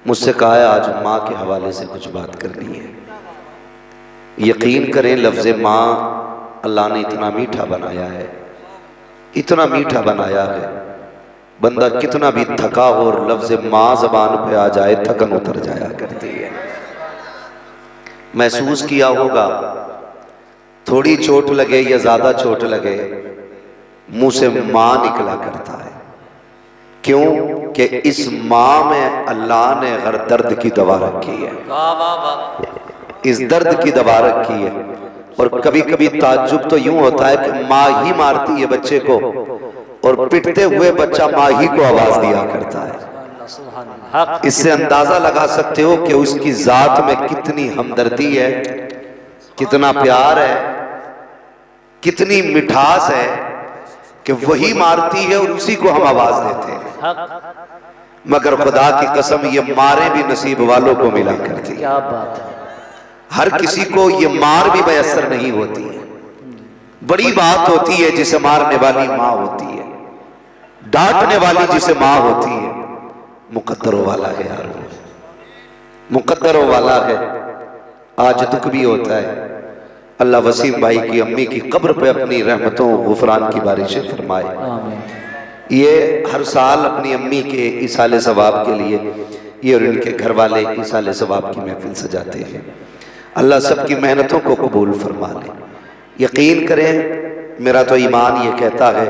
मुझसे कहा है आज माँ के हवाले से कुछ बात करनी है। यकीन करें लफ्ज़ माँ अल्लाह ने इतना मीठा बनाया है, इतना मीठा बनाया है, बंदा कितना भी थका हो और लफ्ज़ माँ ज़बान पे आ जाए थकन उतर जाया करती है। महसूस किया होगा, थोड़ी चोट लगे या ज़्यादा चोट लगे मुंह से माँ निकला करता है। क्यों कि इस माँ में अल्लाह ने हर दर्द की दवा रखी है, इस दर्द की दवा रखी है। और कभी कभी ताज्जुब तो यूं होता है कि माँ ही मारती है बच्चे को और पिटते हुए बच्चा माँ ही को आवाज दिया करता है। इससे अंदाजा लगा सकते हो कि उसकी जात में कितनी हमदर्दी है, कितना प्यार है, कितनी मिठास है कि वही मारती है और उसी को हम आवाज देते हैं। मगर खुदा की कसम ये मारे भी नसीब वालों को मिला करती है। क्या बात है, हर किसी को ये मार भी मयसर नहीं होती है। बड़ी बात होती है जिसे मारने वाली माँ होती है, डांटने वाली जिसे माँ होती है। मुकद्दरों वाला है यार, मुकद्दरों वाला है। आज दुख भी होता है। अल्लाह वसीम भाई की अम्मी की कब्र पे अपनी रहमतों गुफरान की बारिशें फरमाए। ये हर साल अपनी अम्मी के इसाले सवाब के लिए ये और इनके घर वाले इसाले सवाब की महफिल सजाते हैं। अल्लाह सबकी मेहनतों को कबूल फरमा ले। यकीन करें मेरा तो ईमान ये कहता है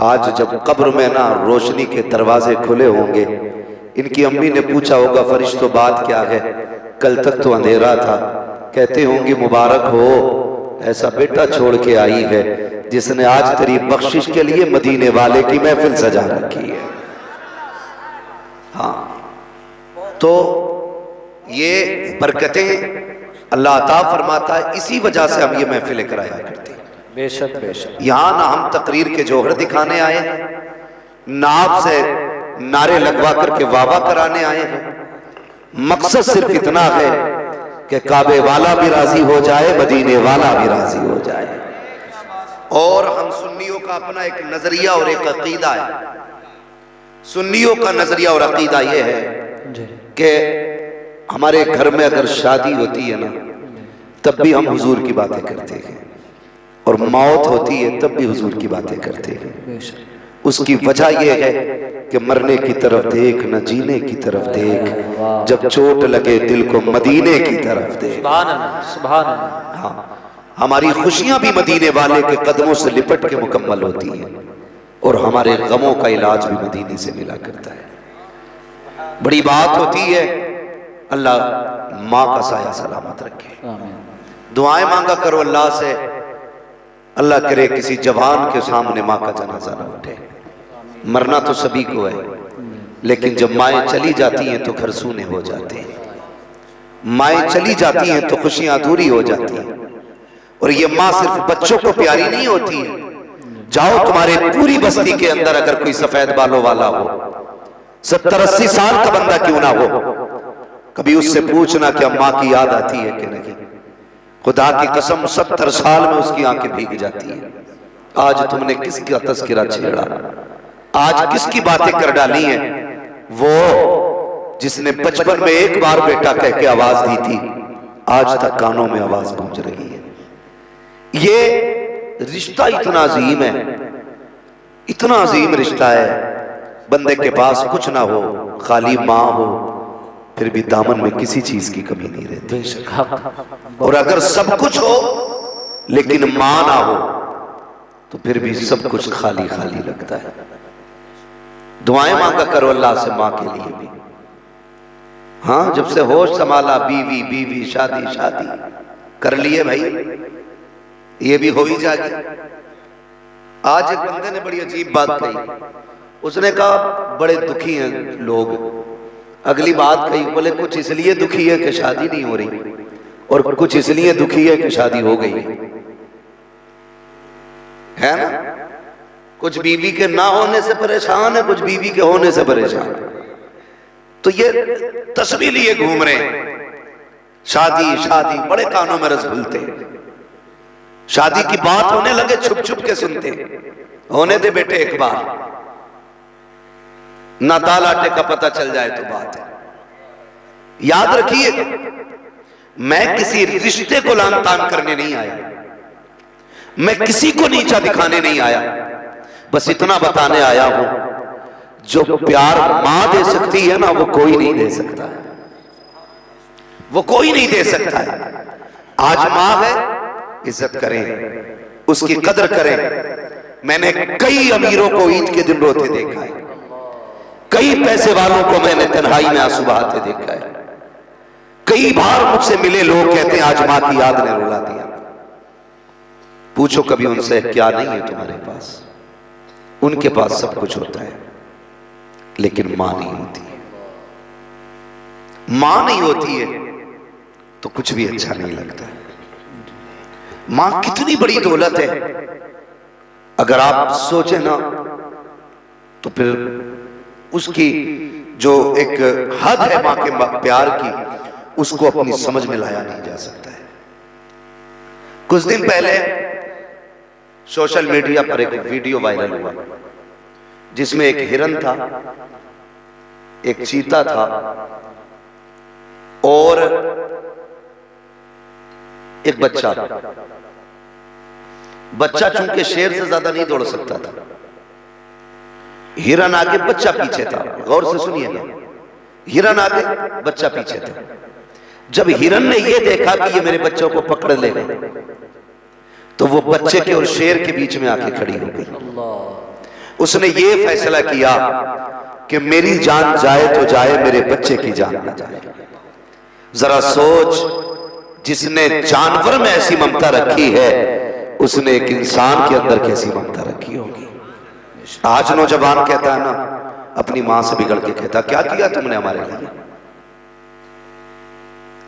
आज जब कब्र में ना रोशनी के दरवाजे खुले होंगे, इनकी अम्मी ने पूछा होगा फरिश्तों बात क्या है, कल तक तो अंधेरा था। कहते होंगे मुबारक हो, ऐसा बेटा छोड़ के आई है जिसने आज तेरी बख्शिश के लिए मदीने वाले की महफिल सजा रखी है। हाँ, तो ये बरकतें अल्लाह अता फरमाता है, इसी वजह से हम ये महफिलें कराया करते हैं। बेशक बेशक। यहाँ ना हम तकरीर के जौहर दिखाने आए, ना आपसे नारे लगवा करके वावा कराने आए हैं। मकसद सिर्फ इतना है कि काबे वाला भी राजी हो जाए, मदीने वाला भी राजी हो जाए। और हम सुन्नियों का अपना एक नजरिया और एक अकीदा है। सुन्नियों का नजरिया और अकीदा यह है कि हमारे घर में अगर शादी होती है ना तब भी हम हुजूर की बातें करते हैं, और मौत होती है तब भी हुजूर की बातें करते हैं। उसकी वजह यह है कि मरने की तरफ देख न जीने की तरफ देख, जब चोट लगे दिल को मदीने की तरफ देख। सुभान अल्लाह, सुभान अल्लाह। हाँ, हमारी खुशियां भी मदीने वाले के कदमों से लिपट के मुकम्मल होती हैं और हमारे गमों का इलाज भी मदीने से मिला करता है। बड़ी बात होती है। अल्लाह माँ का साया सलामत रखे। दुआएं मांगा करो अल्लाह से, अल्लाह करे किसी जवान के सामने माँ का जनाजा न उठे। मरना तो सभी को है, लेकिन जब माएँ चली जाती हैं तो घर सूने हो जाते हैं। माएँ चली जाती हैं तो खुशियां अधूरी हो जाती हैं। और ये माँ सिर्फ बच्चों को प्यारी नहीं होती है। जाओ तुम्हारे पूरी बस्ती के अंदर अगर कोई सफेद बालों वाला हो, 70-80 साल का बंदा क्यों ना हो, कभी उससे पूछना कि माँ की याद आती है कि नहीं। खुदा की कसम 70 साल में उसकी आंखें भीग जाती है। आज तुमने किसका तस्करा छेड़ा, आज किसकी बातें कर डाली हैं। वो जिसने बचपन में एक बार बेटा कह के आवाज दी थी, आज तक कानों में आवाज गूंज रही है। ये रिश्ता इतना अजीम है, इतना अजीम रिश्ता है। बंदे के पास कुछ ना हो, खाली माँ हो, फिर भी दामन में किसी चीज की कमी नहीं रहती। और अगर सब कुछ हो लेकिन मां ना हो तो फिर भी सब कुछ खाली खाली लगता है। दुआएं मांगा करो अल्लाह से मां के लिए भी। हाँ, जब से होश संभाला बीवी बीवी शादी शादी कर लिए भाई, ये भी हो ही जाएगी। आज एक बंदे ने बड़ी अजीब बात कही। उसने कहा बड़े दुखी हैं लोग। अगली बात कही, बोले कुछ इसलिए दुखी है कि शादी नहीं हो रही, और कुछ इसलिए दुखी है कि शादी हो गई है ना। कुछ बीवी के ना होने से परेशान है, कुछ बीवी के होने से परेशान। तो ये तस्वीर लिए घूम रहे हैं, शादी शादी, बड़े कानों में रस घुलते। शादी की बात होने लगे छुप छुप के सुनते। होने दे बेटे एक बार, ना दाल आटे का पता चल जाए तो बात है। याद रखिए, मैं किसी रिश्ते को लान तान करने नहीं आया, मैं किसी को नीचा दिखाने नहीं आया, बस इतना बताने आया हूं, जो प्यार मां दे सकती है ना, वो कोई नहीं दे सकता है, वो कोई नहीं दे सकता है। आज मां है, इज्जत करें, उसकी कदर करें। मैंने कई अमीरों को ईद के दिन रोते देखा है, कई पैसे वालों को मैंने तन्हाई में आंसू बहाते देखा है। कई बार मुझसे मिले लोग कहते हैं आज मां की याद ने रुला दिया। पूछो कभी उनसे, क्या नहीं है तुम्हारे पास? उनके पास सब कुछ होता है, लेकिन मां नहीं होती है। मां नहीं होती है तो कुछ भी अच्छा नहीं लगता है। मां कितनी बड़ी दौलत है, अगर आप सोचे ना तो फिर उसकी जो एक हद है मां के प्यार की, उसको अपनी समझ में लाया नहीं जा सकता है। कुछ दिन पहले सोशल मीडिया पर एक वीडियो वायरल हुआ जिसमें एक हिरन था, एक चीता था और एक बच्चा था। बच्चा चूंकि शेर से ज्यादा नहीं दौड़ सकता था, हिरन आगे बच्चा पीछे था। गौर से सुनिएगा, हिरन आगे बच्चा पीछे था। जब हिरन ने यह देखा कि ये मेरे बच्चों को पकड़ लेगा, तो वो बच्चे के और शेर के बीच में आके खड़ी हो गई। उसने ये फैसला किया कि मेरी जान जाए तो जाए, मेरे बच्चे की जान ना जाए। जरा सोच, जिसने जानवर में ऐसी ममता रखी है, उसने एक इंसान के अंदर कैसी ममता रखी होगी। आज नौजवान कहता है ना, अपनी मां से बिगड़ के कहता, क्या किया तुमने हमारे लिए,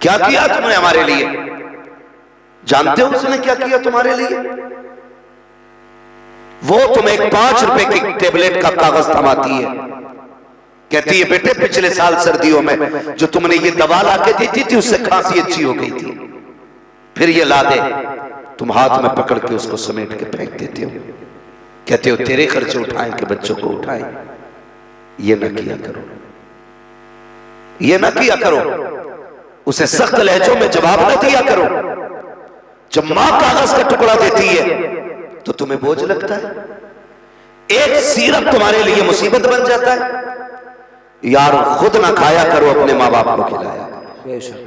क्या किया तुमने हमारे लिए? जानते हो उसने क्या किया तुम्हारे लिए? वो तुम्हें एक 5 रुपए की टेबलेट का कागज थमाती है, कहती है बेटे पिछले साल सर्दियों में जो तुमने ये दवा ला के दी थी उससे खांसी अच्छी हो गई थी, फिर ये ला दे। तुम हाथ में पकड़ के उसको समेट के फेंक देते हो, कहते हो तेरे खर्चे उठाएं कि बच्चों को उठाएं। ये ना किया करो, ये ना किया करो। उसे सख्त लहजों में जवाब न दिया करो। जब मां कागज का टुकड़ा देती है तो तुम्हें बोझ लगता है, एक सिरप तुम्हारे लिए मुसीबत बन जाता है। यार खुद ना खाया करो, अपने मां बाप को खिलाया करो।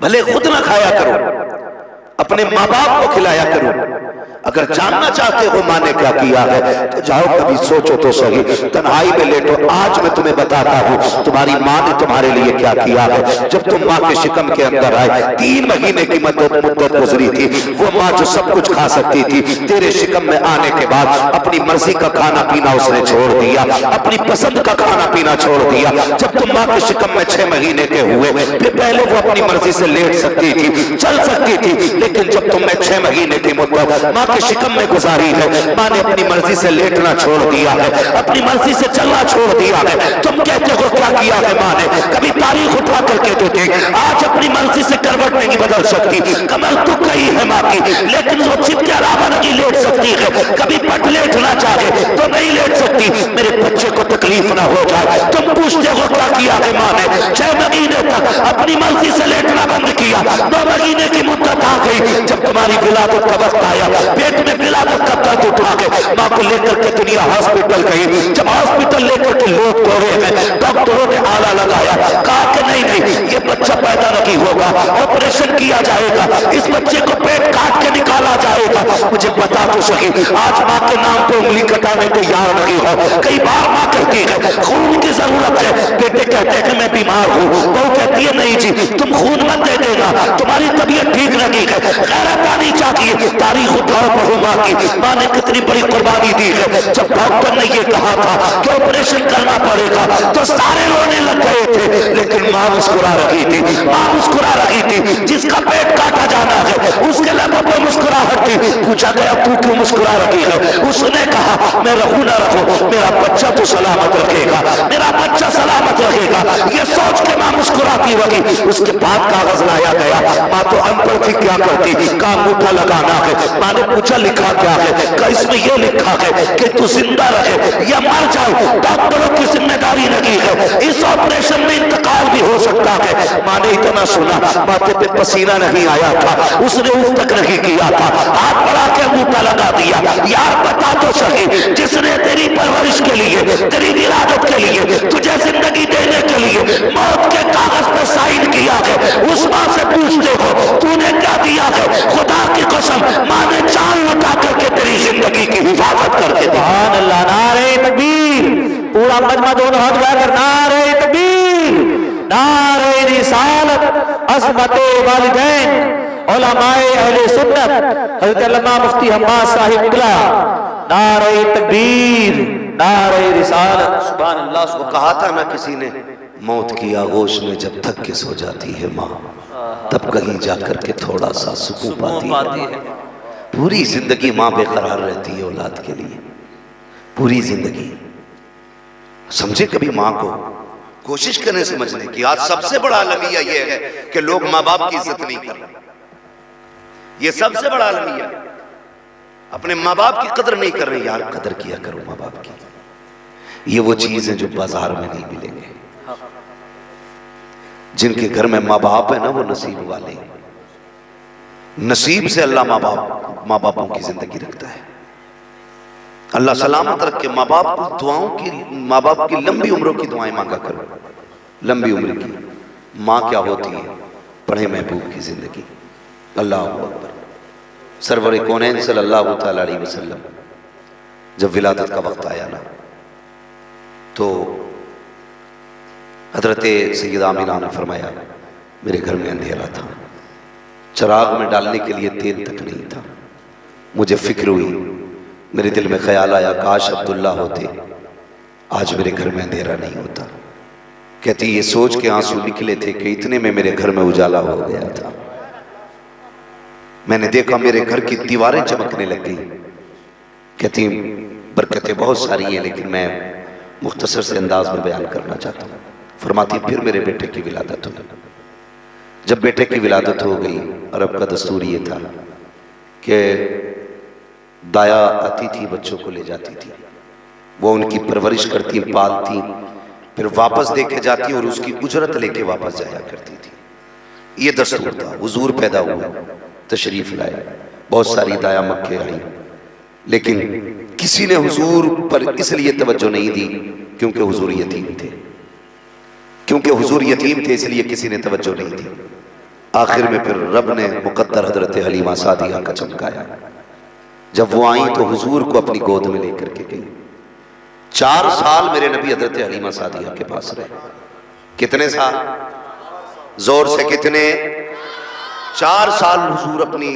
भले खुद ना खाया करो, अपने मां बाप को खिलाया करो। अगर जानना चाहते हो मां ने क्या किया है तो जाओ कभी सोचो तो सही, तन्हाई में लेटो। आज मैं तुम्हें बताता हूं तुम्हारी मां ने तुम्हारे लिए क्या किया है। जब तुम मां के शिकम के अंदर आए, 3 महीने की मुद्दत गुजरी थी। वो मां जो सब कुछ खा सकती थी, तेरे शिकम में आने के बाद अपनी मर्जी का खाना पीना उसने छोड़ दिया, अपनी पसंद का खाना पीना छोड़ दिया। जब तुम मां के शिकम में 6 महीने के हुए, फिर पहले वो अपनी मर्जी से लेट सकती थी, चल सकती थी, लेकिन जब तुमने 6 महीने की मुद्दत मां के शिकम में गुजारी है, मां ने अपनी मर्जी से लेटना छोड़ दिया है, अपनी मर्जी से चलना छोड़ दिया है। तुम कहते हो क्या किया है मां ने? कभी तारीख उठा कर कहते थे आज अपनी मर्जी से करवट नहीं बदल सकती, कमर तो कही है मां की, लेकिन वो छिप के अलावा नहीं लेट सकती है। कभी पट लेटना चाहे तो नहीं लेट सकती, मेरे बच्चे को तकलीफ ना हो जाए। तुम पूछते हो क्या किया है मां ने? 6 महीने तक अपनी मर्जी से लेटना बंद किया। 2 महीने की मुद्दत आ गई, जब तुम्हारी विलादत का वक्त आया, पेट में विलादत का दर्द उठा के मां को लेकर के दुनिया हॉस्पिटल गई। जब हॉस्पिटल लेकर के लोग दौड़े हैं, डॉक्टरों ने आला लगाया, कहा कि नहीं नहीं ये बच्चा पैदा नहीं होगा, ऑपरेशन किया जाएगा, इस बच्चे को पेट काट के निकाला जाएगा। मुझे बता तो सही, आज मां के नाम पे उंगली कटाने को यार नहीं हो। कई बार मां कहती है खून की जरूरत है, बेटे कहते हैं कि मैं बीमार हूं, वो कहती है नहीं जी तुम खून मत दे देना, तुम्हारी तबीयत ठीक नहीं है, गैरत आनी चाहिए। तारीख उठाओ पढ़ो मां की, मां ने कितनी बड़ी कुर्बानी दी है। जब डॉक्टर ने ये कहा था कि ऑपरेशन करना पड़ेगा तो सारे रोने लग गए थे, लेकिन मां मुस्कुरा रही थी, मां मुस्कुरा रही थी। जिसका पेट काटा जाना है उसके लबों पर मुस्कुराहट थी। पूछा गया तू क्यों मुस्कुरा रही है? उसने कहा मैं रहूं ना रहूं, मेरा बच्चा तो सलामत रखेगा, मेरा बच्चा सलामत रहेगा। ये सोच के मां मुस्कुराती रही। उसके बाद कागज लाया गया, मां तो अनपढ़ थी, क्या करती, का अंगूठा लगाना है। मां ने पूछा लिखा क्या है? इसमें यह लिखा है कि तू जिंदा रहे या मर जाए, डॉक्टरों की जिम्मेदारी नहीं है। इस ऑपरेशन में इंतकाल भी हो आ गए। माँ ने इतना सुना, माथे पे पसीना नहीं आया था, उसने उफ तक नहीं किया था, हाथ बढ़ा के मुंह पे लगा दिया। यार बता तो सके, जिसने तेरी परवरिश के लिए, तेरी विरादत के लिए, तुझे जिंदगी देने के लिए मौत के कागज पे साइन किया है, उस माँ से पूछते हो तूने क्या दिया है? खुदा की कसम, माँ ने जान लुटा करके तेरी जिंदगी की हिफाजत करके दी। सुभान अल्लाह, नारे तकबीर। पूरा मजमा दोनों हाथ बढ़ाकर नारे तकबीर, नारे रिसालत, अज़मते वालिदैन, उलमाए अहले सुन्नत, हज़रत अल्लामा मुफ्ती हम्माद साहिब निकला। नारे तकबीर, नारे रिसालत। सुभान अल्लाह। वो कहा था ना किसी ने, मौत की आगोश में जब थक के सो जाती है माँ, तब कहीं जाकर के थोड़ा सा सुकून पाती है। पूरी जिंदगी माँ बेकरार रहती है औलाद के लिए, पूरी जिंदगी। समझे कभी माँ को, कोशिश करें समझने की। आज सबसे बड़ा अलमिया यह है कि लोग माँ बाप की इज्जत नहीं कर रहे। ये सबसे बड़ा अलमिया, अपने माँ बाप की कदर नहीं कर रहे। यार कदर किया करो माँ बाप की। ये वो चीज है जो बाजार में नहीं मिलेंगे। जिनके घर में माँ बाप है ना, वो नसीब वाले। नसीब से अल्लाह माँ बापों की जिंदगी रखता है। अल्लाह सलामत रखे। माँ बाप को दुआओं की, माँ बाप की लंबी उम्रों की दुआएं मांगा करो, लंबी उम्र की। माँ क्या होती है? पढ़े महबूब की जिंदगी। अल्लाह अकबर। सरवर कौनैन सल्लल्लाहु तआला अलैहि वसल्लम जब विलादत का वक्त आया ना, तो हजरत सैयदा आमिना ने फरमाया, मेरे घर में अंधेरा था, चिराग में डालने के लिए तेल तक नहीं था। मुझे फिक्र हुई, मेरे दिल में ख्याल आया, काश अब्दुल्ला होते, आज मेरे घर में अंधेरा नहीं होता। कहती ये सोच के आंसू निकले थे कि इतने में मेरे घर में उजाला हो गया था। मैंने देखा मेरे घर की दीवारें चमकने लग गई। कहती बरकतें बहुत सारी हैं, लेकिन मैं मुख्तसर से अंदाज में बयान करना चाहता हूँ। फरमाती फिर मेरे बेटे की विलादत हुई। जब बेटे की विलादत हो गई, अरब का दस्तूर ये था कि दाया आती थी, बच्चों को ले जाती थी, वो उनकी परवरिश करती, पालती, फिर वापस दे के जाती और उसकी उजरत लेके वापस जाया करती थी। ये दस्तूर था। हुजूर पैदा हुआ, तशरीफ लाए, बहुत सारी दाया मक्के आई, लेकिन किसी ने हुजूर पर इसलिए तवज्जो नहीं दी क्योंकि हुजूर यतीम थे। क्योंकि हुजूर यतीम थे इसलिए किसी ने तवज्जो नहीं दी। आखिर में फिर रब ने मुकद्दर हजरत हलीमा सादिया का चमकाया। जब वो आई तो हुजूर को अपनी गोद में लेकर के गई। 4 साल मेरे नबी हजरत हलीमा सादिया के पास रहे। कितने साल? जोर से कितने? 4 साल हुजूर अपनी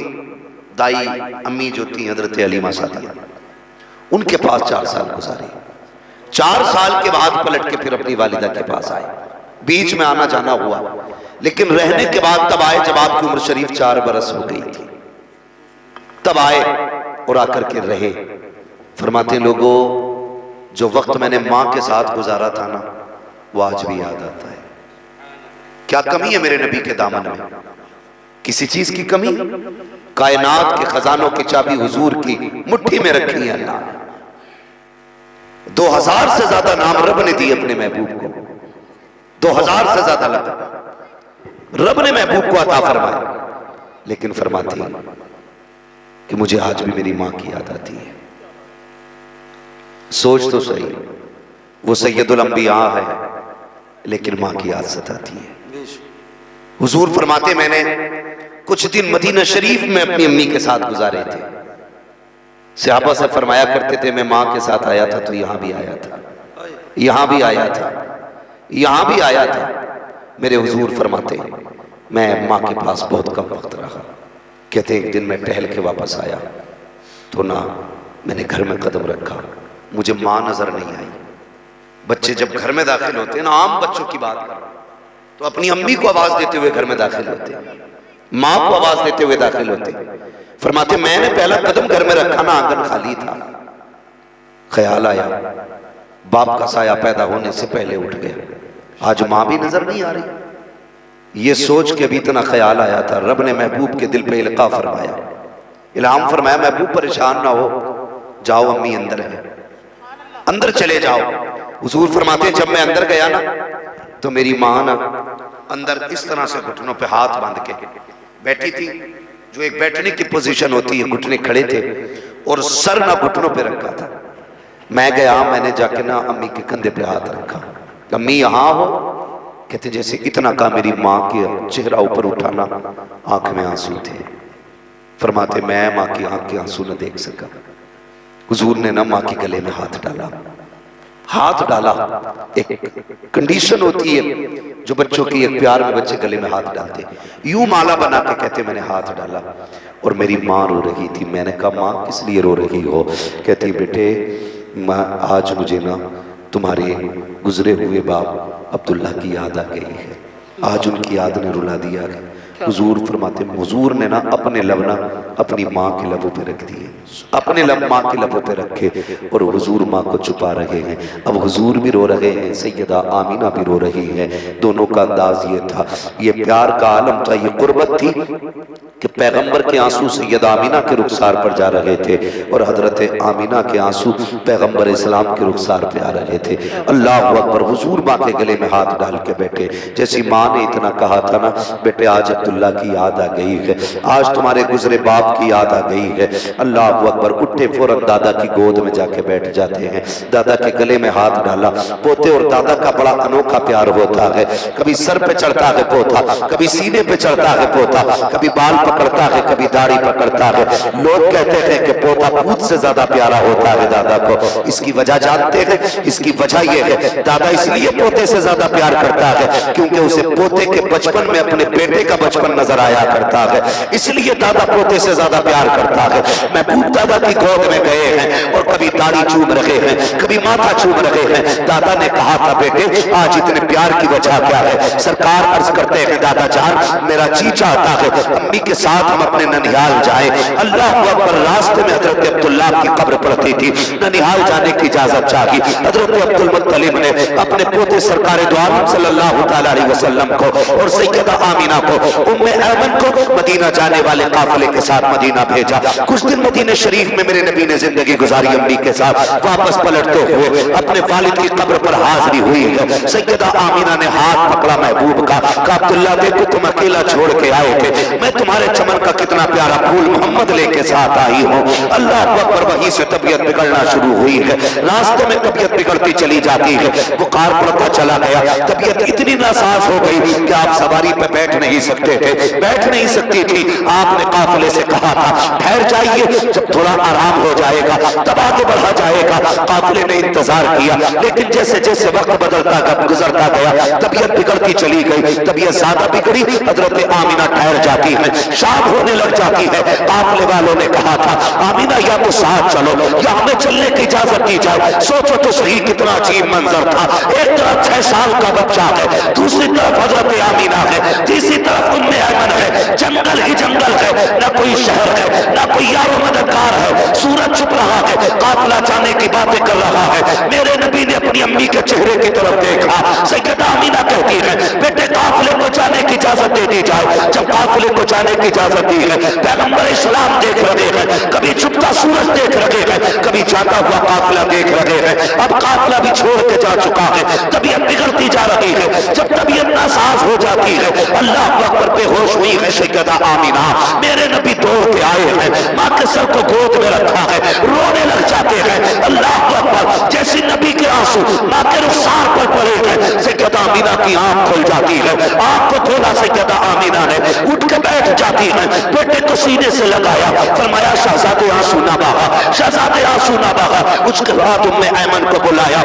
दाई अम्मी जो थी हजरत हलीमा सादिया, उनके पास 4 साल गुजारे। 4 साल के बाद पलट के फिर अपनी वालिदा के पास आए। बीच में आना जाना हुआ, लेकिन रहने के बाद तब आए जब आपकी उम्र शरीफ 4 बरस हो गई थी। तब आए और आकर के रहे। फरमाते लोगों, जो वक्त मैंने मां के साथ गुजारा था ना, वो आज भी याद आता है। क्या कमी है मेरे नबी के दामन में? किसी चीज की कमी? कायनात के खजानों की चाबी हुजूर की मुट्ठी में रखी है अल्लाह ने। 2000 से ज्यादा नाम रब ने दिए अपने महबूब को। 2000 से ज्यादा रब ने महबूब को अता फरमाया, लेकिन फरमाती है कि मुझे आज भी मेरी मां की याद आती है। सोच तो सही, वो सैयदुल अंबिया है, लेकिन मां की याद सताती है। हुजूर फरमाते मैंने कुछ दिन मदीना शरीफ में अपनी अम्मी के साथ गुजारे थे। सहाबा से फरमाया करते थे, मैं मां के साथ आया था तो यहां भी आया था, यहां भी आया था, यहां भी आया था। मेरे हुजूर फरमाते मैं मां के पास बहुत कम वक्त रहा। कहते एक दिन मैं टहल के वापस आया तो ना मैंने घर में कदम रखा, मुझे मां नजर नहीं आई। बच्चे जब घर में दाखिल होते हैं ना, आम बच्चों की बात कर, तो अपनी अम्मी को आवाज देते हुए घर में दाखिल होते, मां को आवाज देते हुए दाखिल होते। फरमाते मैंने पहला कदम घर में रखा ना, आंगन खाली था। ख्याल आया बाप का साया पैदा होने से पहले उठ गया, आज मां भी नजर नहीं आ रही। ये सोच के भी इतना ख्याल आया था, रब ने महबूब के दिल पे इल्का फरमाया, इल्हाम फरमाया, महबूब परेशान ना हो, जाओ अम्मी अंदर है, अंदर चले जाओ। हुजूर फरमाते जब मैं अंदर गया ना तो मेरी मां ना अंदर इस तरह से घुटनों पे हाथ बांध के बैठी थी, जो एक बैठने की पोजीशन होती है, घुटने खड़े थे और सर ना घुटनों पे रखा था। मैं गया, मैंने जाके ना अम्मी के कंधे पे हाथ रखा, अम्मी यहाँ हो? कहते जैसे इतना का मेरी माँ के चेहरा ऊपर उठाना, आंख में आंसू थे। फरमाते मैं माँ की आंख के आंसू न देख सका। हुजूर ने ना माँ के गले में हाथ डाला, हाथ डाला। एक कंडीशन होती है जो बच्चों की, एक प्यार में बच्चे गले में हाथ डालते, यूं माला बना के कहते मैंने हाथ डाला और मेरी माँ रो रही थी। मैंने कहा माँ किस लिए रो रही हो? कहती बेटे माँ आज मुझे ना तुम्हारे गुजरे हुए बाप अब्दुल्ला की याद आ गई है, आज उनकी याद ने रुला दिया है। हुजूर फरमाते हुजूर ने ना अपने लब ना अपनी माँ के लबों पे रख दिए, अपने लब माँ के लबों पे रखे और हुजूर माँ को छुपा रहे हैं। अब हुजूर भी रो रहे हैं, सैयदा आमीना भी रो रही है। दोनों का अंदाज ये था, ये प्यार का आलम था, ये कुर्बत थी कि पैगंबर के आंसू सैयदा आमीना के रुखसार पर जा रहे थे और हजरत आमीना के आंसू पैगंबर इस्लाम के रुखसार पे आ रहे थे। अल्लाह अकबर। हुजूर माँ के गले में हाथ डाल के बैठे। जैसी माँ ने इतना कहा था ना, बेटे आज अब्दुल्ला की याद आ गई है, आज तुम्हारे गुजरे बाप की याद आ गई है। अल्लाह अकबर। उठे फौरन दादा की गोद में जाके बैठ जाते हैं, दादा के गले में हाथ डाला। पोते और दादा का बड़ा अनोखा प्यार होता है, कभी सर पे चढ़ता है पोता, कभी सीने पे चढ़ता है पोता, कभी बाल पकड़ता है, कभी दाढ़ी पकड़ता है। लोग कहते हैं कि पोता खुद से ज्यादा प्यारा होता है दादा को। इसकी वजह जानते हैं? इसकी वजह यह है दादा इसलिए पोते से ज्यादा प्यार करता है क्योंकि उसे पोते के बचपन में अपने बेटे का बचपन नजर आया करता है, इसलिए दादा पोते से ज्यादा प्यार करता है। महबूब दादा की गोद में गए हैं और कभी दाढ़ी चूम रहे हैं, कभी माथा चूम रहे हैं। दादा ने कहा था बेटे आज इतने प्यार की वजह क्या है? सरकार अर्ज करते हैं दादा जान मेरा जी चाहता है अम्मी के साथ हम अपने ननिहाल जाए। अल्लाह अकबर। रास्ते में हजरत अब्दुल्ला की कब्र पड़ती थी, ननिहाल जाने की इजाजत चाहिए। हजरत अब्दुल मुत्तलिब ने अपने पोते सरकार दो आलम सल्लल्लाहु तआला अलैहि वसल्लम को और सैयदा आमीना को, उम्मे ऐमन को मदीना जाने वाले काफिले के साथ मदीना भेजा। कुछ दिन मदीने शरीफ में मेरे नबी ने जिंदगी गुजारी अम्मी के साथ। वापस पलटते हुए अपने वालिद की कब्र पर हाजिरी हुई है। सैयदा आमीना ने हाथ पकड़ा महबूब का, अब्दुल्ला देखो तुम अकेला छोड़ के आए थे, मैं तुम्हारे चमन का कितना प्यारा फूल मोहम्मद लेके साथ आई हूँ। अल्लाह अकबर। वहीं से तबीयत बिगड़ना शुरू हुई है, रास्ते में तबीयत बिगड़ती चली जाती है, बुखार पड़ता चला गया, तबीयत इतनी नासाज हो गई कि आप सवारी पे बैठ नहीं सकते थे, बैठ नहीं सकती थी। आपने काफिले से कहा था ठहर जाइए, जब थोड़ा आराम हो जाएगा तब आगे बढ़ा जाएगा। काफिले ने इंतजार किया, लेकिन जैसे जैसे वक्त बदलता गुजरता गया तबीयत बिगड़ती चली गई, तबीयत ज्यादा बिगड़ी। हजरत आमीना ठहर जाती है, शाम होने लग जाती है। काफिले वालों ने कहा था आमीना या तो साथ चलो या हमें चलने की इजाजत दी जाए। सोचो तो सही कितना अजीब मंजर था, एक तरफ 6 साल का बच्चा है, दूसरी तरफ हजरत आमीना है, तीसरी तरफ उम्मे ऐमन है, जंगल ही जंगल है, न कोई शहर है, न कोई यारो मददगार है। सूरज छुप रहा है, काफिला जाने की बातें कर रहा है। मेरे नबी ने अपनी अम्मी के चेहरे की तरफ देखा। सैयदा आमीना कहती है बेटे काफिले को जाने की इजाजत दे दी जाए। जब काफिले को जाने की इजाजत दी है, पैगंबर इस्लाम देख रहे हैं, कभी छुपता सूरज देख रहे हैं, कभी जाता हुआ काफिला देख रहे हैं। अब काफिला भी छोड़ के जा चुका है, तबीयत बिगड़ती जा रही है। जब तबीयत नासाज हो जाती है, अल्लाह अकबर बेहोश हुई है सैयदा आमीना। मेरे नबी दौड़ के आए हैं, माँ के सर को गोद में रखा है, रोने लग जाते हैं। अल्लाह अकबर। जैसे नबी के आंसू माँ के रुखसार पर पड़े हैं, सैयदा आमीना की आंख खुल जाती है। आंख को खोला सैयदा आमीना ने, उठ के बैठ जाती है, बेटे को सीने से लगाया, फरमाया शहजादे आंसू ना बहा, शहजादे आंसू ना बहा। उसके बाद उम्मे ऐमन को बुलाया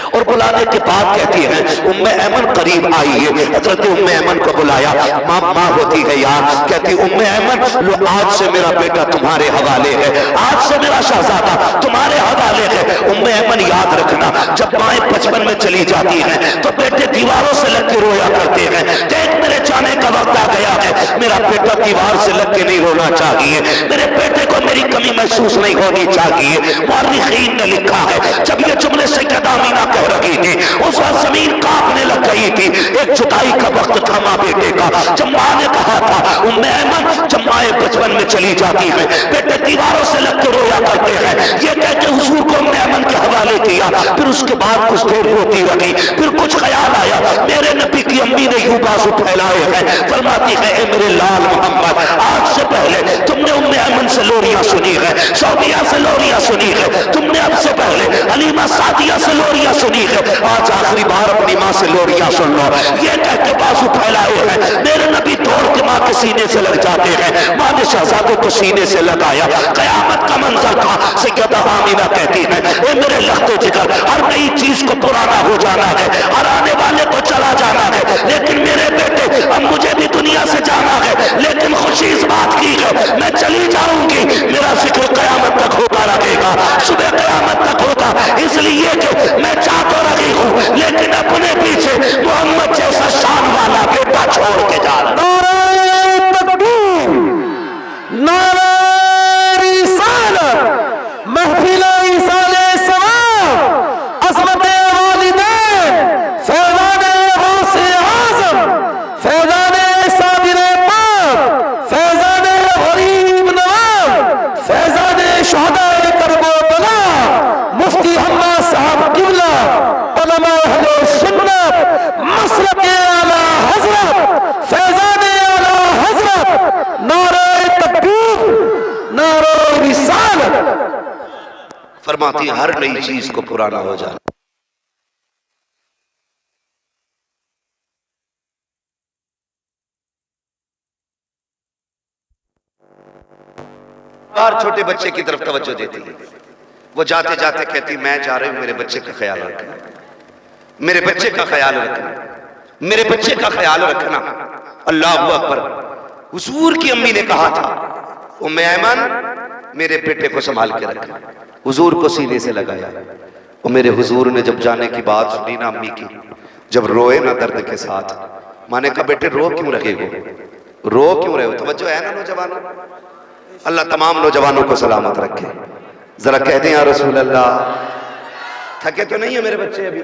और बुलाने के बाद कहती है उम्मे ऐमन करीब आई है। हजरत उम्मे ऐमन को बुलाया, माँ होती है यार, कहती उम्मे ऐमन लो आज से मेरा बेटा तुम्हारे हवाले है, आज से मेरा शहजादा तुम्हारे हवाले है। उम्मे ऐमन याद रखना जब माएँ बचपन में चली जाती हैं तो बेटे दीवारों से लग के रोया करते हैं, देख मेरे जाने का वक्त आ गया है, मेरा बेटा दीवार से लग के नहीं रोना चाहिए, मेरे बेटे को मेरी कमी महसूस नहीं होनी चाहिए। मुअर्रिखीन ने लिखा है जब ये जुमले सैयदा आमीना कह रही थी उस वक्त जमीन कांपने लग गई थी। एक जुदाई का वक्त था माँ बेटे का। जब माँ ने कहा था उम्मे ऐमन, जब माएँ बचपन में चली जाती है बेटे दीवारों से लग के रोया करते हैं, ये कह के हुजूर को उम्मे ऐमन के हवाले किया। फिर उसके बाद कुछ देर रोती रही, फिर कुछ ख्याल आया, मेरे नबी की अम्मी ने यूं बाजू फैलाए हैं, फरमाती है ए मेरे लाल मोहम्मद, आज से पहले तुमने उम्मे ऐमन से लोरियां सुनी है, सौदिया से लोरियां सुनी है, तुमने अब से पहले हलीमा सादिया से लोरियां सुनी है, आज आखिरी बार अपनी माँ से लोरियां सुन लो। ये कह के बाजू फैलाए हैं, मेरे नबी दौड़ के माँ के सीने से लग जाते हैं। माँ ने शहजादे को सीने से लगाया, कयामत का मंजर था। सैयदा आमीना कहती है ए मेरे लख्ते जिगर, हर नई चीज को पुराना हो जाना है, हर आने वाले को चला जाना है, लेकिन मेरे बेटे अब मुझे भी दुनिया से जाना है, लेकिन खुशी इस बात की है मैं चली जाऊंगी, मेरा जिक्र कयामत तक होता रहेगा, सुबह कयामत तक होगा, इसलिए कि मैं चाह तो रही हूं लेकिन अपने पीछे मोहम्मद जैसा शान वाला बेटा छोड़ के जा रहा हूं। फरमाती हर नई चीज को पुराना हो जाना। बार छोटे बच्चे की तरफ तवज्जो देती है, वो जाते जाते कहती मैं जा रही हूं, मेरे बच्चे का ख्याल रखना, मेरे बच्चे का ख्याल रखना, मेरे बच्चे का ख्याल रखना। अल्लाह अकबर। हुजूर की अम्मी ने कहा था उम्मे ऐमन मेरे बेटे को संभाल के रखना, हुजूर को सीने से लगाया। और मेरे हुजूर ने जब जाने की बात सुनी ना अम्मी की, जब रोए ना दर्द के साथ, माने कहा बेटे रो क्यों रहे हो, रो क्यों रहे हो, तवज्जो है ना नौजवानों। अल्लाह तमाम नौजवानों को सलामत रखे। जरा कह दें या रसूल अल्लाह, थके तो नहीं है मेरे बच्चे अभी,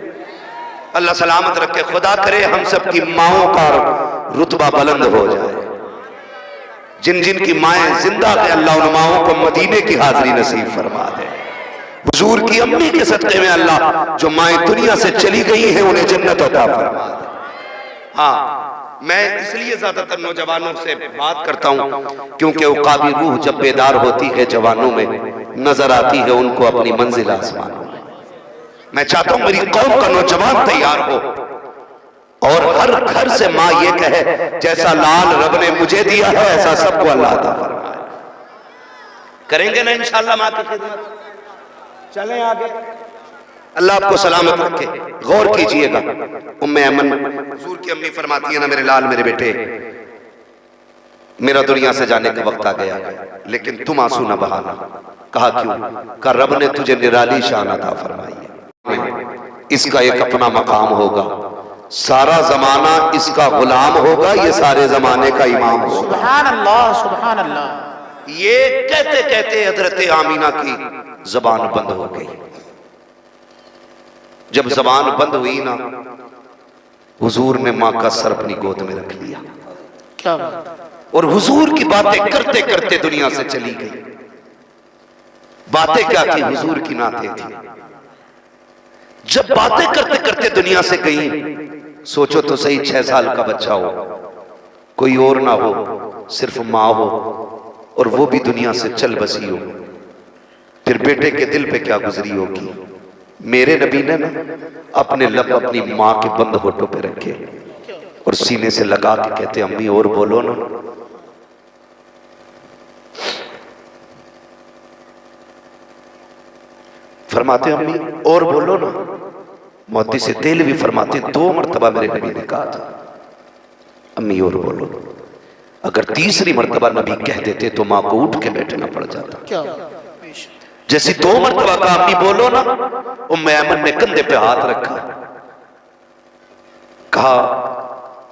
अल्लाह सलामत रखे। खुदा करे हम सब की माओं का रुतबा बुलंद हो जाए, जिन जिन की माएं जिंदा है अल्लाह उन माओं को मदीने की हाजिरी नसीब फरमा दे। हुजूर की अम्मी के सदक़े में अल्लाह जो माएं दुनिया से चली गई हैं उन्हें जन्नत अता फरमा दे। हाँ, मैं इसलिए ज्यादातर नौजवानों से बात करता हूं क्योंकि उकाबी रूह जब बेदार होती है जवानों में, नजर आती है उनको अपनी मंजिल आसमानों में। मैं चाहता हूं मेरी कौम का नौजवान तैयार हो और हर घर से माँ ये कहे जैसा लाल रब ने मुझे दिया है ऐसा सबको अल्लाह अता फरमाए। करेंगे ना इंशाअल्लाह माँ की खिदमत। चलें आगे, अल्लाह आपको सलामत रखे। गौर कीजिएगा, उम्मे ऐमन हुजूर की अम्मी फरमाती है ना मेरे लाल मेरे बेटे, मेरा दुनिया से जाने का वक्त आ गया, लेकिन तुम आंसू ना बहाना। कहा क्यों? कहा रब ने तुझे निराली शान अता फरमाई है, इसका एक अपना मकाम होगा, सारा जमाना इसका गुलाम होगा, ये सारे जमाने का इमाम होगा। सुभान अल्लाह, सुभान अल्लाह। ये कहते कहते हजरत आमीना की जबान बंद हो गई। जब जबान बंद हुई ना, हुजूर ने माँ का सर अपनी गोद में रख लिया। क्या? और हुजूर की बातें करते करते दुनिया से चली गई। बातें क्या थी? हुजूर की नाते थी। जब बातें करते करते दुनिया से गई, सोचो तो सही 6 साल का बच्चा हो, कोई और ना हो, सिर्फ माँ हो, और वो भी दुनिया से चल बसी हो, फिर बेटे के दिल पे क्या गुजरी होगी। मेरे नबी ने ना अपने लब अपनी माँ के बंद होठों पे रखे और सीने से लगा के कहते अम्मी और बोलो ना। फरमाते अम्मी और बोलो ना। मोती से तेल भी फरमाते 2 मरतबा मेरे नबी ने कहा था अम्मी और बोलो। अगर तीसरी मरतबा नबी कह देते तो माँ को उठ के बैठना पड़ जाता। क्या? जैसे 2 मरतबा कहा अम्मी बोलो ना, उम्मे ऐमन ने कंधे पे हाथ रखा, कहा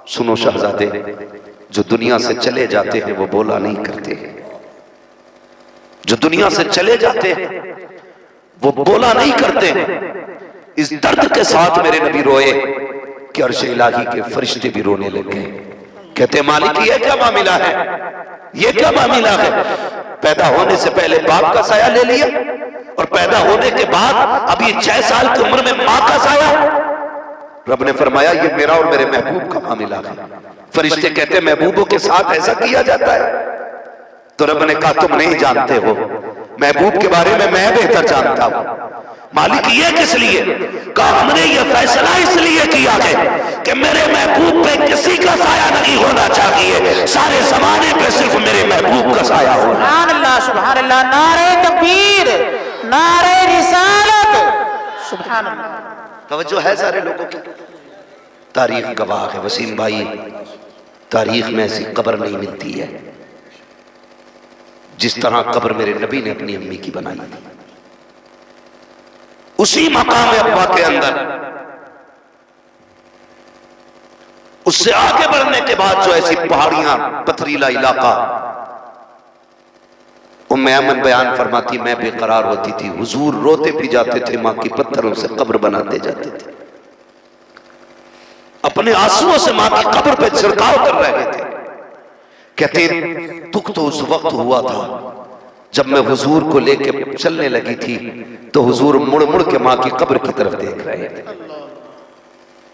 सुनो शहजादे, जो दुनिया से चले जाते हैं वो बोला नहीं करते, जो दुनिया से चले जाते हैं वो बोला नहीं करते। इस दर्द के साथ मेरे नबी रोए कि अर्श इलाही के फरिश्ते भी रोने लग गए। कहते मालिक ये क्या मामला है, ये क्या मामला है? पैदा होने से पहले बाप का साया ले लिया और पैदा होने के बाद अभी 6 साल की उम्र में मां का साया। रब ने फरमाया ये मेरा और मेरे महबूब का मामला है। फरिश्ते कहते महबूबों के साथ ऐसा किया जाता है? तो रब ने कहा तुम नहीं जानते हो, महबूब के बारे में मैं बेहतर जानता हूं। मालिक ये किस लिए? कहा हमने ये फैसला इसलिए किया है कि मेरे महबूब पे किसी का साया नहीं होना चाहिए, सारे जमाने पे सिर्फ मेरे महबूब का साया हो। सुभान अल्लाह, सुभान अल्लाह, नारे तकबीर, नारे रिसालत, सुभान अल्लाह। तवज्जो है सारे लोगों की? तारीख गवाह है वसीम भाई, तारीख में ऐसी कब्र नहीं मिलती है जिस तरह कब्र मेरे नबी ने अपनी अम्मी की बनाई थी। उसी मकाम अब्बा के अंदर, उससे आगे बढ़ने के बाद जो ऐसी पहाड़ियां, पथरीला इलाका, उम्मे अमन बयान फरमाती मैं बेकरार होती थी, हुजूर रोते भी जाते थे, मां की पत्थरों से कब्र बनाते जाते थे, अपने आंसुओं से मां की कब्र पे छिड़काव कर रहे थे। कहते दुख तो उस वक्त हुआ था जब मैं हुजूर को लेके चलने लगी थी तो हुजूर मुड़ मुड़ के मां की कब्र की तरफ देख रहे थे,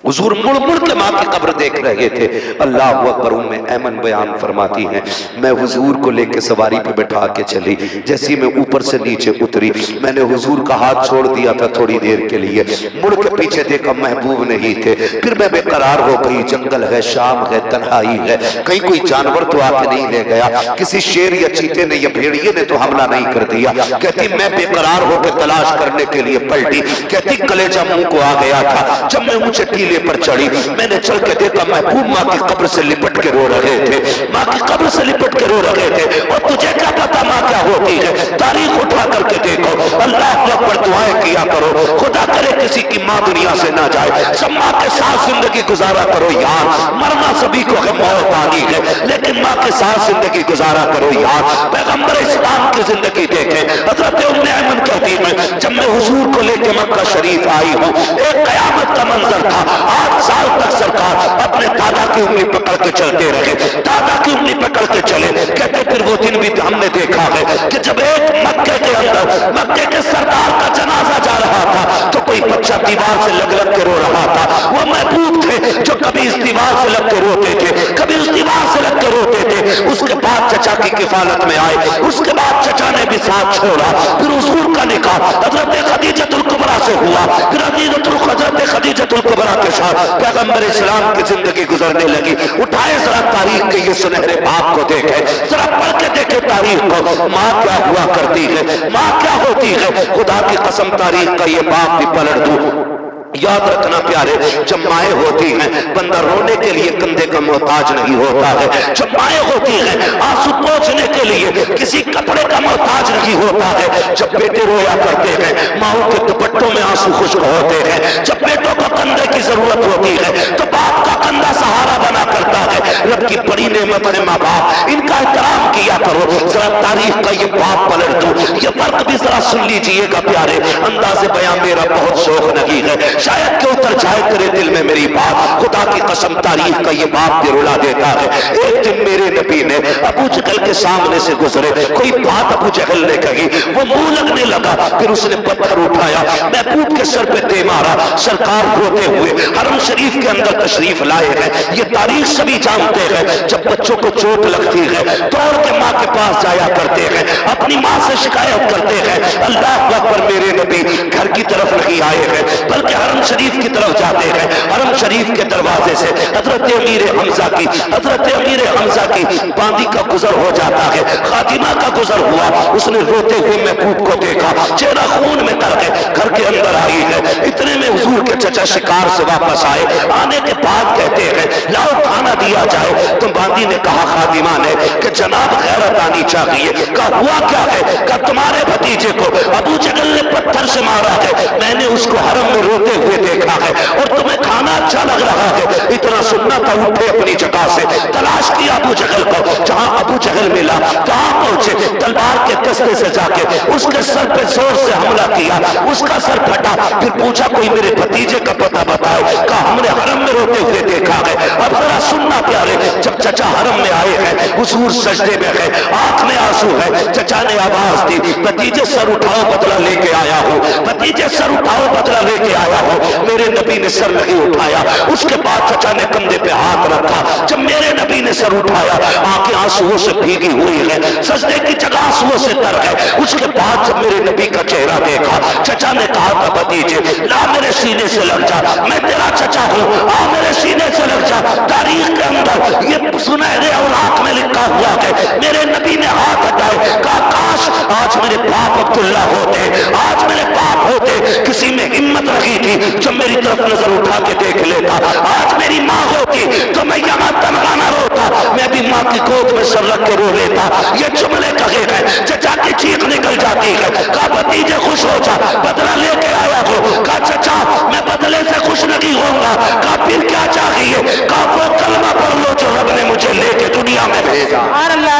हुजूर मुड़ मुड़ के मां की कब्र देख रहे थे। अल्लाह अकबर। उम्मे ऐमन बयान फरमाती हैं मैं हुजूर को लेके सवारी पे बैठा के चली, जैसी मैं ऊपर से नीचे उतरी मैंने हुजूर का हाथ छोड़ दिया था थोड़ी देर के लिए, मुड़ के पीछे देखा महबूब नहीं थे। फिर मैं बेकरार हो गई, जंगल है, शाम है, तन्हाई है, कहीं कोई जानवर तो आके नहीं ले गया, किसी शेर या चीते ने या भेड़िए ने तो हमला नहीं कर दिया। कहती मैं बेकरार होकर तलाश करने के लिए पलटी, कहती कलेजा मुंह को आ गया था। जब मैं ऊंचे टीले पर चढ़ी मैंने चल के देखा महबूब मां की कब्र से लिपट के रो रहे थे, मां की कब्र से लिपट के रो रहे थे। और तुझे क्या पता मां क्या होती है? तारीख उठा करके देखो, अल्लाह अकबर दुआएं किया करो, खुदा करे किसी की मां दुनिया से ना जाए, सब मां के साथ जिंदगी गुजारा करो यार। मरना सभी को है, मौत आनी है, लेकिन मां के साथ जिंदगी गुजारा करो यार। पैगंबर इस्लाम की जिंदगी देखें, हजरत उम्मे ऐमन कहती है जब मैं हुजूर को लेकर मक्का शरीफ आई हूं एक कयामत का मंजर था। 8 साल तक सरकार अपने दादा की उंगली पकड़ के चलते रहे, दादा की उंगली पकड़ के चले। कहते फिर वो दिन भी हमने देखा है कि जब एक मक्के के अंदर मक्के के सरदार का जनाजा जा रहा था तो कोई बच्चा दीवार से लग लग के रो रहा था। वो महबूब थे जो कभी इस दीवार से लग के रोते थे, कभी उस दीवार से लग के रोते थे। उसके बाद चचा की किफालत में आए, उसके बाद चचा ने भी साथ छोड़ा। फिर हुजूर का निकाह हजरत खदीजतुल कुबरा से हुआ, फिर हजरत खदीजतुल कुबरा के साथ पैगंबर इस्लाम की जिंदगी गुजरने लगी। उठाए जरा तारीख के ये सुनहरे बाप को देखे, जरा पढ़ के देखे तारीख को, माँ क्या हुआ करती है, माँ क्या होती है। खुदा की कसम तारीख का ये बाप भी पलट दूं। याद रखना प्यारे, जब माएँ होती हैं बंदा रोने के लिए कंधे का मोहताज नहीं होता है। जब माएँ होती हैं आंसू पोंछने के लिए किसी कपड़े का मोहताज नहीं होता है। जब बेटे रोया करते हैं माओ के दुपट्टों में आंसू खुश्क होते हैं। जब बेटों को कंधे की जरूरत होती है तो बाप का कंधा सहारा बना करता है। रब की बड़ी नेमत है माँ बाप, इनका एहतराम किया करो। जरा तारीख का ये बाप पलट दो, ये फर्क भी जरा सुन लीजिएगा प्यारे। अंदाज़े बयान मेरा बहुत शौक नहीं है, शायद क्यों उतर जाए तेरे दिल में मेरी बात। खुदा की कसम तारीख का ये बाप भी रुला देता है। एक दिन मेरे नबी ने अबू जहल के सामने से गुजरे, कोई बात अबू जहल ने कही, वो मुंह लगने लगा, फिर उसने पत्थर उठाया महबूब के सर पे दे मारा। सरकार रोते हुए हरम शरीफ के अंदर तशरीफ लाए हैं। ये तारीख सभी जानते हैं, जब बच्चों को चोट लगती है दौड़ के माँ के पास जाया करते हैं, अपनी माँ से शिकायत करते हैं। अल्लाह अकबर, मेरे नबी घर की तरफ नहीं आए हैं बल्कि हरम शरीफ की तरफ जाते हैं। हरम शरीफ के दरवाजे से हजरत अमीर हमजा की बांदी का गुजर हो जाता है, खातिमा का गुजर हुआ। उसने रोते हुए महबूब को देखा, चेहरा खून में तर गए, घर के अंदर आई है। इतने में हुजूर के चचा शिकार से वापस आए, आने के बाद कहते हैं लाओ खाना दिया जाए। तो दामादी ने कहा खादिमा ने कि जनाब गैरत आनी चाहिए। कहा हुआ क्या है? कहा तुम्हारे भतीजे को अबू जहल ने पत्थर से मारा है, मैंने उसको हरम में रोते हुए देखा है, और तुम्हें खाना अच्छा लग रहा है। इतना सुनना था, उठे अपनी जगह से, तलाश किया अबू जहल को। जहां अबू जहल मिला कहां पहुंचे, तलवार के कस्ते से जाके उसके सर पे जोर से हमला किया, उसका सर फटा। फिर पूछा कोई मेरे भतीजे का पता बताओ। कहा हमने हरम में रोते हुए देखा है। अब जरा सुनना प्यारे, जब चचा हरम में आए हैं, हुजूर सजदे में है, आंख में आंसू है, चचा ने आवाज दी, भतीजे सर उठाओ बदला लेके आया हूं, भतीजे सर उठाओ बदला लेके आया हूं। मेरे नबी ने सर नहीं उठाया। उसके बाद चचा ने कंधे पे हाथ रखा। जब मेरे नबी ने सर उठाया, आंखें आंसुओं से भीगी हुई है, सजदे की जगह आंसुओं से तर है। उसके बाद जब मेरे नबी का चेहरा देखा, चचा ने कहा था भतीजे ला मेरे सीने से लग जा, मैं तेरा चचा हूं, आ मेरे सीने से लग जा। तारीख के अंदर ये सुनहरे औलाक में लिखा हुआ है, मेरे नबी ने हाथ हटाए, कहा काश आज मेरे बाप अब्दुल्ला होते, आज मेरे बाप होते, किसी में हिम्मत रखी थी जो मेरी तरफ नजर उठा के देख लेता। आज मेरी माँ होती तो मैं यहाँ तनहा न रोता, मैं भी माँ की गोद में सर रख के रो लेता। ये जुमले कहे गए, चचा की चीख निकल जाती है। कहा भतीजे खुश हो जा, बदला लेके आया हो। कहा चचा मैं बदले से खुश नहीं होऊंगा। कहा फिर क्या चाहिए? कहा वो कलमा पढ़ लो जो रब ने मुझे लेके दुनिया में भेजा।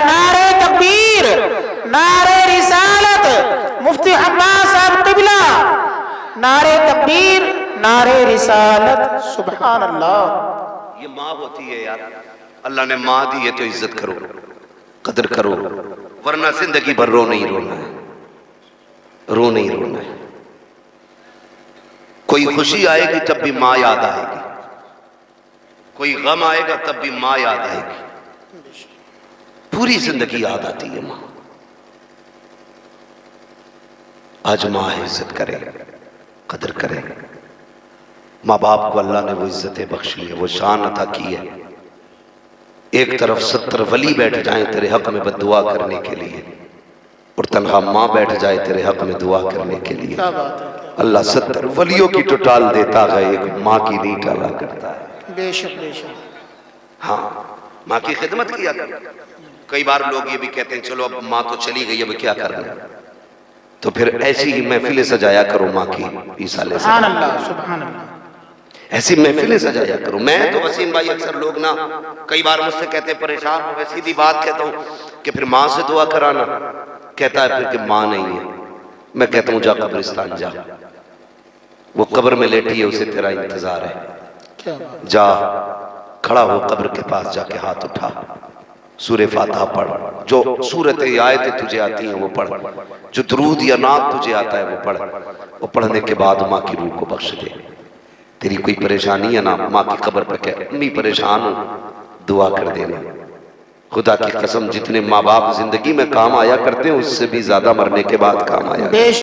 नारे तकबीर, नारे रिसालत, मुफ्ती अब्बास साहब किबला, नारे तकबीर, नारे रिसालत, सुभान अल्लाह। ये माँ होती है यार, अल्लाह ने माँ दी है तो इज्जत करो, कदर करो, वरना जिंदगी भर रो नहीं रोना है, रो नहीं रोना है। कोई खुशी आएगी तब भी माँ याद आएगी, कोई गम आएगा तब भी माँ याद आएगी, पूरी जिंदगी याद आती है माँ। आज माँ है, इज्जत करे, कदर करे। माँ बाप को अल्लाह ने वो इज्जतें बख्शी है, वो शान अता की है। एक तरफ 70 वली बैठ जाएं तेरे हक में बद्दुआ करने के लिए, और तन्हा माँ बैठ जाए तेरे हक में दुआ करने के लिए। अल्लाह 70 वलियों की तो टाल देता है, एक माँ की नहीं टाला करता है। बेशक बेशक। हाँ, माँ की खिदमत किया कर। कई बार लोग ये भी कहते हैं चलो अब माँ तो चली गई, अब क्या करना, तो फिर ऐसी ही महफिलें सजाया करो माँ की, ईसा अलैहि सुभान सलाम, अल्लाह, सुभान अल्लाह। ऐसी महफिलें सजाया करो। मैं तो वसीम भाई अक्सर लोग ना कई बार मुझसे कहते परेशान हो, वैसी भी बात कहता हूँ कि फिर माँ से दुआ कराना, कहता है फिर कि माँ नहीं है। मैं कहता हूँ जा कब्रिस्तान जा, वो कब्र में लेटी है, उसे तेरा इंतजार है। जा खड़ा हो कब्र के पास, जाके हाथ उठा, सूरे फातिहा पढ़, जो सूरत आयतें तुझे आती हैं वो पढ़, जो दुरूद या नात तुझे आता है वो पढ़, और पढ़ने के बाद माँ की रूह को बख्श दे। तेरी कोई परेशानी है ना, माँ की कब्र पर कह अम्मी परेशान हूं, दुआ कर देना। खुदा की कसम जितने माँ बाप जिंदगी में काम आया करते हैं उससे भी ज्यादा मरने के बाद काम आया।